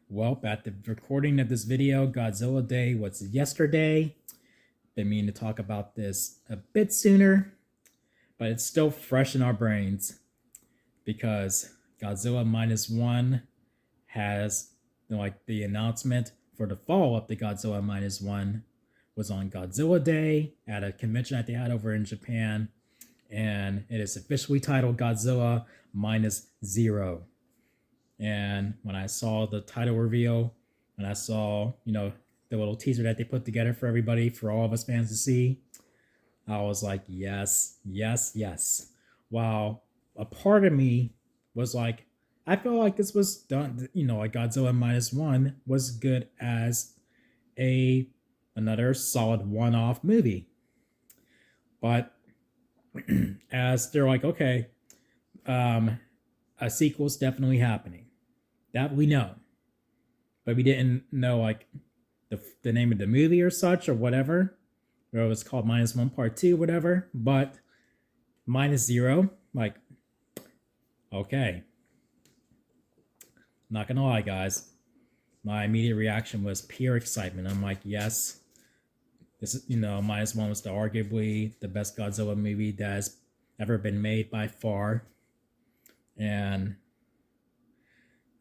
Well, at the recording of this video, Godzilla Day was yesterday. Been meaning to talk about this a bit sooner, but it's still fresh in our brains because Godzilla Minus One has the announcement for the follow-up to Godzilla Minus One was on Godzilla Day at a convention that they had over in Japan, and it is officially titled Godzilla Minus Zero. And when I saw the title reveal, and I saw, the little teaser that they put together for everybody, for all of us fans to see, I was like, yes, yes, yes. While a part of me was like, I feel like this was done, like Godzilla Minus One was good as another solid one-off movie. But as they're like, okay, a sequel's definitely happening. That we know. But we didn't know like the name of the movie or such or whatever. Or it was called Minus One Part 2, whatever. But Minus Zero, like, okay. Not gonna lie, guys. My immediate reaction was pure excitement. I'm like, yes. This is, Minus One was arguably the best Godzilla movie that has ever been made by far. And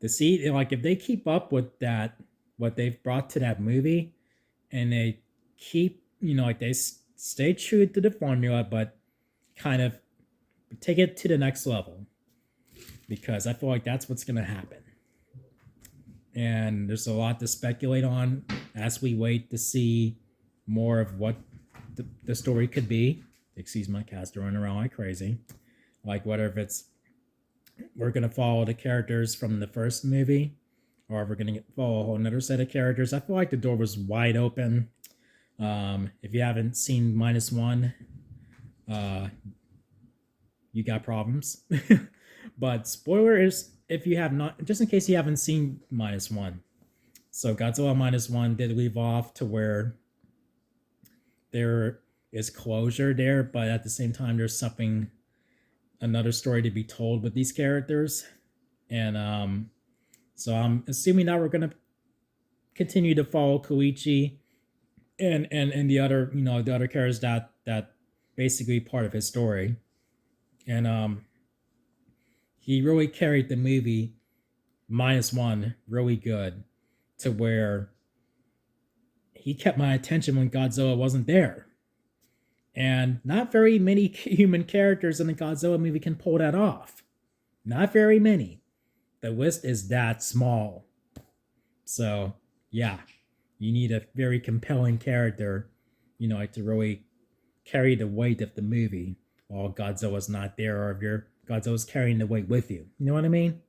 to see, like, if they keep up with that, what they've brought to that movie, and they keep, they stay true to the formula, but kind of take it to the next level, because I feel like that's what's going to happen. And there's a lot to speculate on as we wait to see more of what the story could be. Excuse my cats running around like crazy. Like, whether if it's we're going to follow the characters from the first movie, or we're going to follow a whole another set of characters. I feel like the door was wide open. If you haven't seen Minus One, you got problems. But spoiler is, if you have not, just in case you haven't seen Minus One. So Godzilla Minus One did leave off to where there is closure there, but at the same time, there's another story to be told with these characters. And so I'm assuming that we're going to continue to follow Koichi and the other, the other characters that basically part of his story. And he really carried the movie Minus One really good, to where he kept my attention when Godzilla wasn't there. And not very many human characters in the Godzilla movie can pull that off. Not very many. The list is that small. So, yeah, you need a very compelling character, to really carry the weight of the movie while Godzilla's not there, or if Godzilla's carrying the weight with you. You know what I mean?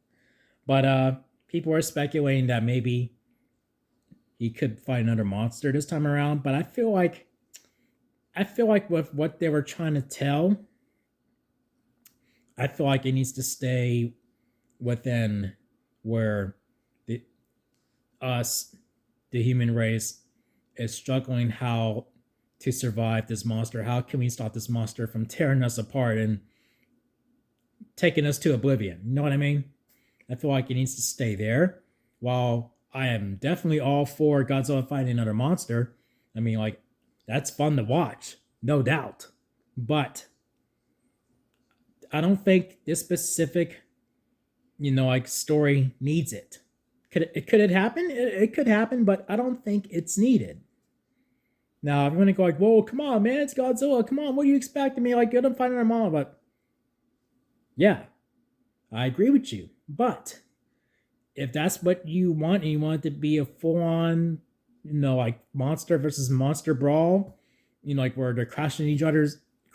But people are speculating that maybe he could fight another monster this time around, but I feel like with what they were trying to tell, I feel like it needs to stay within where the human race, is struggling how to survive this monster. How can we stop this monster from tearing us apart and taking us to oblivion? You know what I mean? I feel like it needs to stay there. While I am definitely all for Godzilla fighting another monster, I mean, like, that's fun to watch, no doubt. But I don't think this specific, story needs it. Could it happen? It could happen, but I don't think it's needed. Now, if you're going to go like, whoa, come on, man, it's Godzilla. Come on, what do you expect of me? Like, get him fighting our mom. But yeah, I agree with you. But if that's what you want, and you want it to be a full-on, like monster versus monster brawl, like where they're crashing each other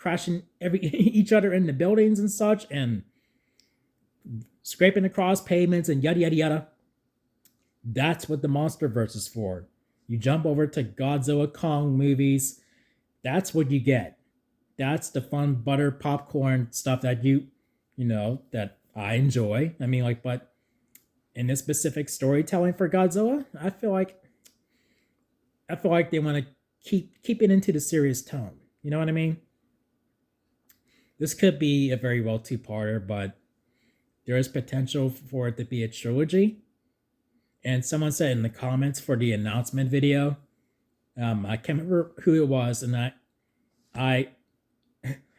in the buildings and such, and scraping across pavements and yada yada yada. That's what the MonsterVerse is for. You jump over to Godzilla Kong movies. That's what you get. That's the fun butter popcorn stuff that that I enjoy. I mean, like, but in this specific storytelling for Godzilla, I feel like they want to keep it into the serious tone. You know what I mean? This could be a very well two-parter, but there is potential for it to be a trilogy. And someone said in the comments for the announcement video, I can't remember who it was, and I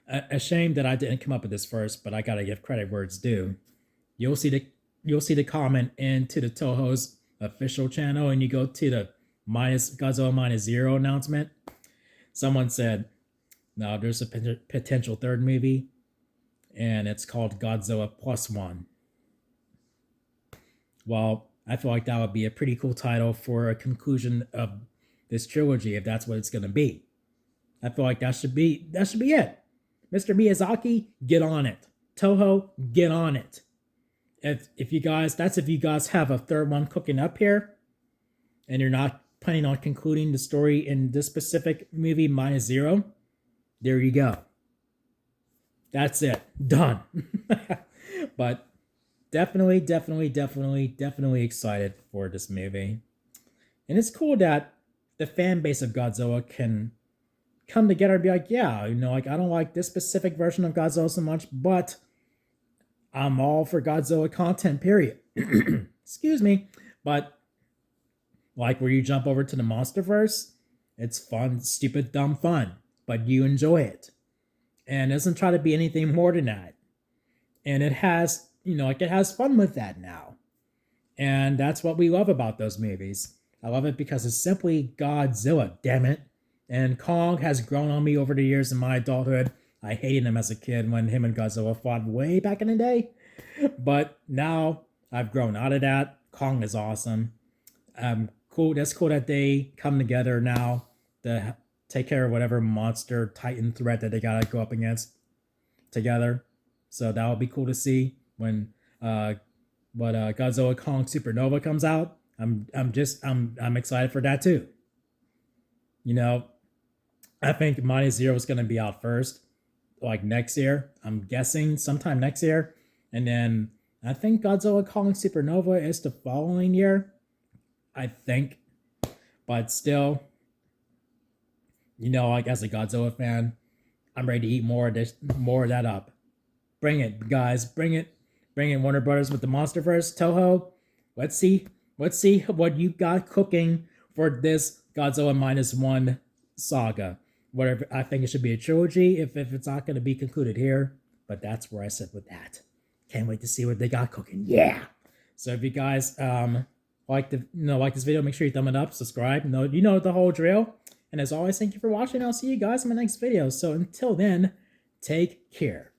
ashamed that I didn't come up with this first, but I gotta give credit where it's due. You'll see the comment into the Toho's official channel, and you go to the Godzilla minus zero announcement. Someone said, "No, there's a potential third movie, and it's called Godzilla plus one." Well, I feel like that would be a pretty cool title for a conclusion of this trilogy, if that's what it's gonna be. I feel like that should be it. Mr. Miyazaki, get on it. Toho, get on it. If you guys have a third one cooking up here, and you're not planning on concluding the story in this specific movie minus zero, there you go. That's it. Done. But definitely excited for this movie. And it's cool that the fan base of Godzilla can come together and be like, yeah, like, I don't like this specific version of Godzilla so much, but I'm all for Godzilla content, period. Excuse me. But like where you jump over to the MonsterVerse, it's fun, stupid, dumb fun, but you enjoy it. And it doesn't try to be anything more than that. And it has, it has fun with that now. And that's what we love about those movies. I love it because it's simply Godzilla, damn it. And Kong has grown on me over the years in my adulthood. I hated him as a kid when him and Godzilla fought way back in the day. But now I've grown out of that. Kong is awesome. Cool. That's cool that they come together now to take care of whatever monster titan threat that they gotta go up against together. So that would be cool to see when Godzilla Kong Supernova comes out. I'm excited for that too. I think minus zero is gonna be out first, like next year. I'm guessing sometime next year. And then I think Godzilla Kong Supernova is the following year. I think. But still, like, as a Godzilla fan, I'm ready to eat more of that up. Bring it, guys. Bring it. Bring it, Warner Brothers with the MonsterVerse. Toho, let's see what you got cooking for this Godzilla minus one saga. Whatever, I think it should be a trilogy if it's not going to be concluded here. But that's where I sit with that. Can't wait to see what they got cooking. Yeah. So if you guys like this video, make sure you thumb it up, subscribe. You know the whole drill. And as always, thank you for watching. I'll see you guys in my next video. So until then, take care.